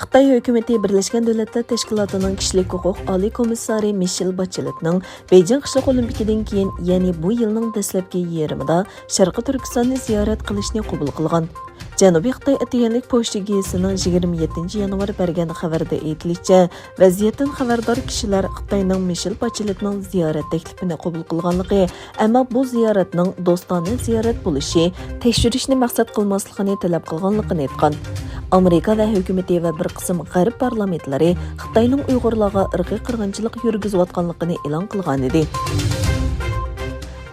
Xitoy hökuməti Birləşmiş Dövlətlər Təşkilatının Kişilik Hüquq Ali Komissari Michelle Bachelet'ning Beijing qishloq olimpikidan keyin, ya'ni bu yilning dastlabki yarmida Sharqiy Turkistonni ziyorat qilishni qabul qilgan. Janubiy Xitoy Atiyanlik pochta gazetining 27-yanvar bergan xabarda aytilishicha, vaziyatdan xabardor kishilar Xitoyning Michelle Bachelet'ning ziyorat taklifini qabul qilganligi, ammo bu ziyoratning do'stona ziyorat bo'lishi, tekshirishni maqsad qilmasligini talab qilganligini aytgan. Amerika va hukumati va bir qism g'arb parlamentlari Xitoyning Uyg'urlarga irqiy qirg'inchilik yurgizayotganligini e'lon qilgan edi.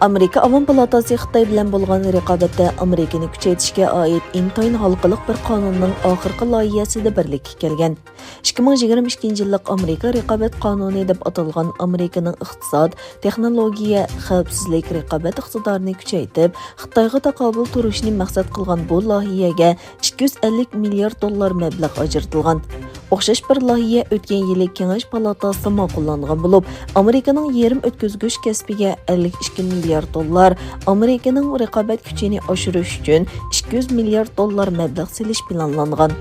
Amerika Avam palatasi Xitoy bilan bo'lgan raqobatda Amerikani kuchaytirishga oid intayin xalqaro bir qonunning oxirgi loyihasida birlikka kelgan. 2022-yillik Amerika raqobat qonuni deb atalgan Amerikaning iqtisod, texnologiya, xavfsizlik raqobat iqtidorini kuchaytirib, Xitoyga taqobil turishni maqsad qilgan bu loyihaga 250 milliard dollar mablag' ajratilgan. O'xshash bir loyiha o'tgan yili Kengash palatasi ma'qullangan bo'lib, Amerikaning yerim o'tkazgich kasbiga 52 milliard dollar, Amerikaning raqobat kuchini oshirish uchun 200 milliard dollar mablag' selish planlangan.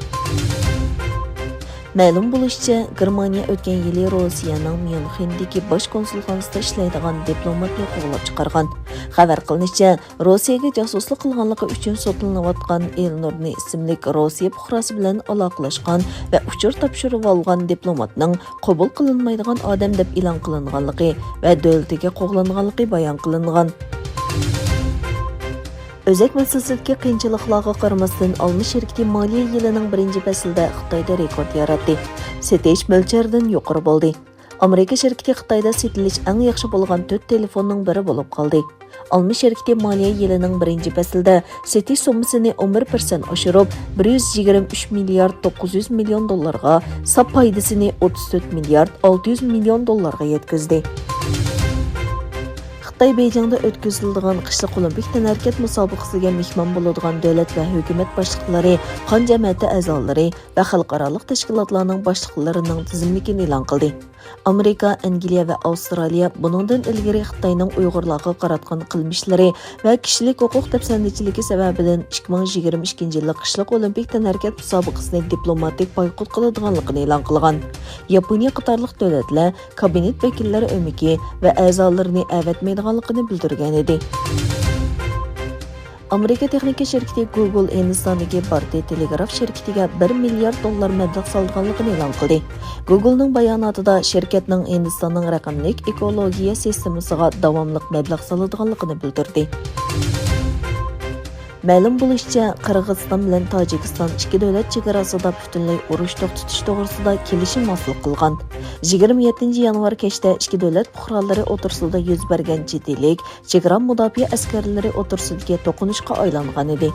Ma'lum bo'lishicha, Germaniya o'tgan yili Rossiyaning Myunxendagi bosh konsulxonasida ishlaydigan diplomatni qo'g'lab chiqargan. Xabar qilinishicha, Rossiyaga josuslik qilganligi uchun sotlanayotgan Elnurni ismli Rossiya fuqarosi bilan aloqalashgan va uchur topshirib olgan diplomatning qabul qilinmaydigan odam deb e'lon qilinganligi va davlatiga qo'g'langanligi bayon qilingan. Özek masasidagi qiyinchiliklarga qaramasdan Alma şirkati moliya yilining birinchi faslida Xitoyda rekord yaratdi. Setish mo'ljardan yuqori bo'ldi. Amerika şirkati Xitoyda setilish eng yaxshi bo'lgan 4 telefonning biri bo'lib qoldi. Alma şirkati moliya yilining birinchi faslida setish summasini 11% oshirib, 123 milliard 900 million dollarga, sap foydasini 34 milliard 600 million dollarga yetkazdi. Xitoy Beijingda o'tkaziladigan qishliq olimpik tanharkat musobaqasiga mehmon bo'ladigan davlat va hukumat boshliqlari, qon jamiyati a'zolari va xalqaro tashkilotlarning boshliqlarining tizimligini e'lon qildi. Amerika, Angliya va Avstraliya buningdan ilgari Xitoyning Uyg'urlarga qaratgan qilmishlari va kishilik huquq dafsandichiligi sababidan 2022-yillik qishliq olimpik tanharkat musobaqasini diplomatik boykot qiladiganligini e'lon qilgan. Yaponiya qatorliq davlatlar kabinet vakillari o'miki va a'zolarini avatmaydiganligini bildirgan edi. Amerika texnika şirkati Google Hindistondagi Bharti Telegraf şirkatiga 1 milliard dollar mablag' solganligini e'lon qildi. Google'ning bayonotida shirkatning Hindistonning raqamlik ekologiya sistemasiga davomli mablag' soladiganligini bildirdi. Ma'lum bo'lishicha, Qirg'iziston bilan Tojikiston ikki davlat chegarasida butunlay urush to'xtatish to'g'risida kelishim hosil qilgan. 27-yanvar kechda ikki davlat fuqarolari o'tirsida yuz bergan jiddilik chegara mudofaa askarlari o'tirsidagi to'qinishga aylangan edi.